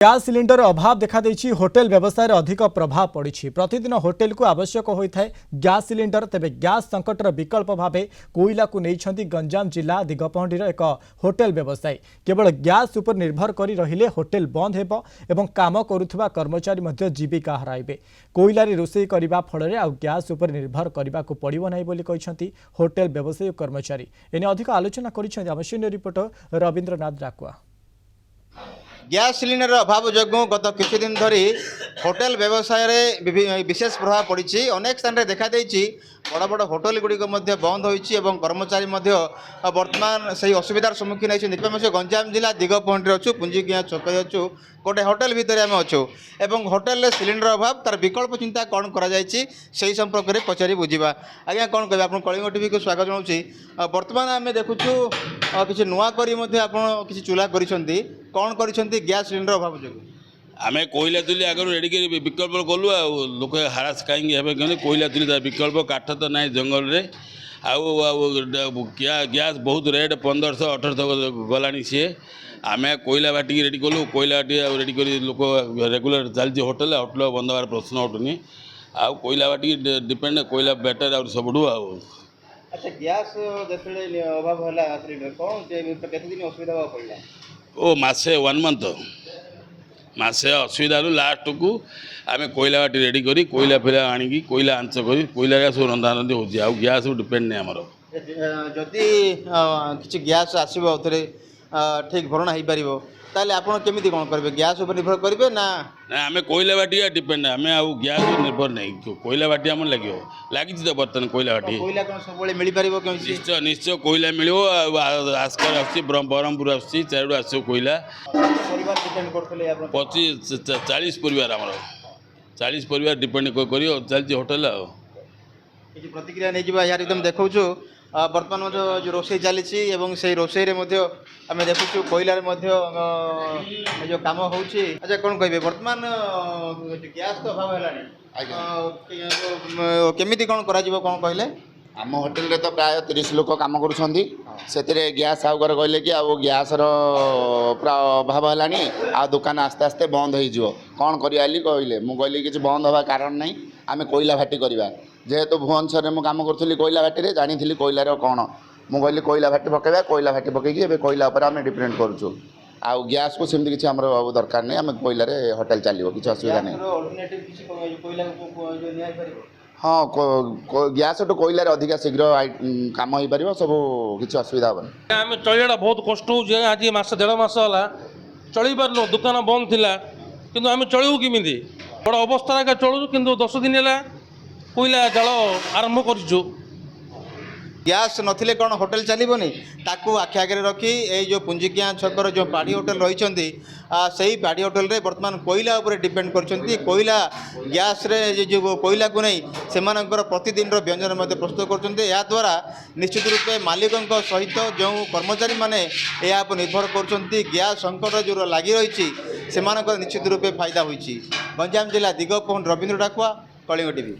Gas cylinder अभाव देखा देछि होटेल व्यवसाय अधिक प्रभाव पड़ी। प्रतिदिन होटेल को आवश्यक होता है गैस सिलिंडर। तेबे गैस संकटर विकल्प भावे कोईला को नहीं गंजाम जिला दिगपहंडीर एक होटेल व्यवसायी। केवल गैस उपर निर्भर करी रहिले होटेल बंद हेबो एवं काम करुथुबा कर्मचारी मध्य जीविका हराइबे। कोईलारे रोषेई करिबा फଳରେ आ गैस उपर निर्भर करबा को पड़िबो नाही बोली कहिसंती होटेल व्यवसायी कर्मचारी। एने अधिक आलोचना करिसंती आम senior reporter Rabindranath Dakua. Gas cylinder अभाव जो गत किछि दिन धरी होटेल व्यवसाय रे विशेष प्रभाव पड़ी। अनेक स्थान रे देखा देछि बड़ बड़ होटेल गुड़िक बंद होइछि एवं कर्मचारी वर्तमान से असुविधार सम्मुखीन होती। गंजाम जिला दिगपहंडी अच्छु पुंजिकिया छक अच्छु गोटे होटेल भितर आम अच्छु एवं होटेल सिलिंडर अभाव तार विकल्प चिंता कौन कर संपर्क में पचारि बुझा। आज्ञा कौन कह आप कलिंग टीवी को स्वागत जनाऊँ। वर्तमान आम देखुचु किसी नुआ किसी चूल्हा कौन कर गैस सिलिंडर अभाव जो आम कोईला तुली आगे रेडी विकल्प कलु आ लोक हारास कहीं कोईला तुली विकल्प काठ तो ना जंगल में गैस बहुत रेट 1500-1800 गला सी आम कोईला बाटिक रेडी कलु। कोईला बाटी रेडी कर लोक रेगुलर चलती होटेल होटेल बंद हमार प्रश्न उठुनी आ कोईला बाटी डिपेंड कोईला बेटर आ सब। अच्छा गैस जो अभाव है कौन केते दिन असुविधा पड़ा? ओ मासे 1 मंथ मासे असुविधा लास्ट को आम कोईला बाटी रेडी करी कोईला फिला आणिकी कोईला आंच करी कोईला सब रंधा रंधि हो गैस डिपेंड नहीं आमर। जदि किसी गैस आसो थे ठीक भरणा हो पार ताले आपन केमिति कोन करबे? गैस ऊपर निर्भर करिवे ना आम कोईला बाटी डिपेंड आम आउ गैस निर्भर नहीं कोईला बाटी आम लगे लगी तो बर्तन कोईला बाटी कोईला कोन सब मिल पार निश्चय निश्चय कोईला मिल आस्कर आसमपुर आसड़ आस कोईला 25-40 परिवार आमर 40 परिवार डिपेंड कर चलती होटेल आ प्रतिक्रिया नहीं जा यार एकदम देखु बर्तमान जो रोषे चली से रोषे आम देखु कोईलार जो कम हो। अच्छा कौन कहे बर्तमान गैस तो अभाव है केमिति कौन करा कौन कहले? आम होटेल रे तो प्राय 30 लोक काम करुछंती से गैस आउगर कहले कि गैस अभाव है आ दुकान आस्ते आस्ते बंद हो कौन करी कहले मुझे कहली कि बंद हवा कारण नहीं आम कोईला भाटी करवा जेहेतु भुवनेश्वर में काम करी कोईला भाटी जानी कोईलार कौन मुझे कहली कोईला भाटी पकेबा कोईला भाटी पकईकि कोईला उपर आम डिपेंड करुँ आ गैस को सेमती किसी आम दरकार नहीं आम कोईलार होटेल चलो किसी असुविधा नहीं। हाँ गैस तो कोईलार अधिक शीघ्र काम हो पार सब किसी असुविधा हेनी। आम चलना बहुत कष्ट हो आज मास 1.5 मास है चल पार्नु दुकान बंद थिला किंतु आम चलू किमिति बड़ अवस्था चलू किंतु 10 दिन है कोईला जाल आरंभ कर गैस नथिले कौन होटेल चलबनी ताकू आखि आगे रखी ये जो पुंजिकिया छकर जो पाड़ी होटेल रही से पाड़ी होटेल रे वर्तमान कोईला उपर डिपेंड कर कोईला गैस रे जो कोईला को नहीं से प्रतिदिन व्यंजन प्रस्तुत कर निश्चित रूपे मालिकों सहित जो कर्मचारी माने या निर्भर कर गैस संकट जो लगी रही से निश्चित रूपे फायदा होती। गंजाम जिला दिगपहंडी रविंद्र डाकुआ कलिंग टीवी।